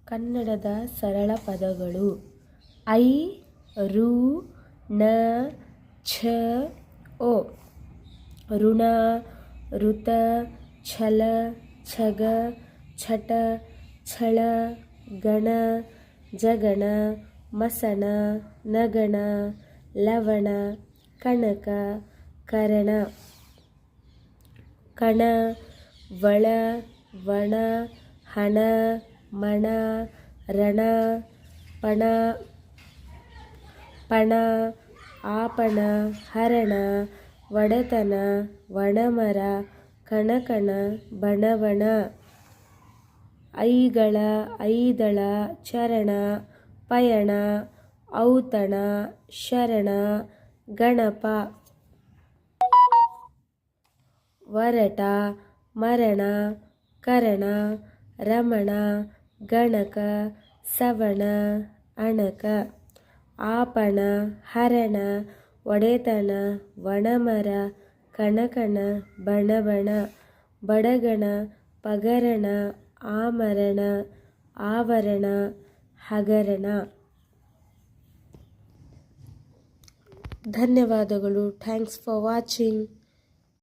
ಕನ್ನಡದ ಸರಳ ಪದಗಳು: ಐ, ರು, ನ, ಛ, ಓ. ಋಣ, ಋತ, ಛಲ, ಛಗ, ಛಟ, ಛಳ, ಗಣ, ಜಗಣ, ಮಸಣ, ನಗಣ, ಲವಣ, ಕಣಕ, ಕರಣ. ಕಣ, ವಳ, ವಣ, ಹಣ, ಮಣ, ರಣ, ಪಣ, ಪಣ, ಆಪಣ, ಹರಣ, ಒಡೆತನ, ಒಣಮರ, ಕಣಕಣ, ಬಣವಣ. ಐಗಳ, ಐದಳ, ಚರಣ, ಪಯಣ, ಔತಣ, ಶರಣ, ಗಣಪ. ವರಟ, ಮರಣ, ಕರಣ, ರಮಣ, ಗಣಕ, ಸವಣ, ಅಣಕ. ಆಪಣ, ಹರಣ, ಒಡೆತನ, ಒಣಮರ, ಕಣಕಣ, ಬಣವಣ. ಬಡಗಣ, ಪಗರಣ, ಆಮರಣ, ಆವರಣ, ಹಗರಣ. ಧನ್ಯವಾದಗಳು. Thanks for watching.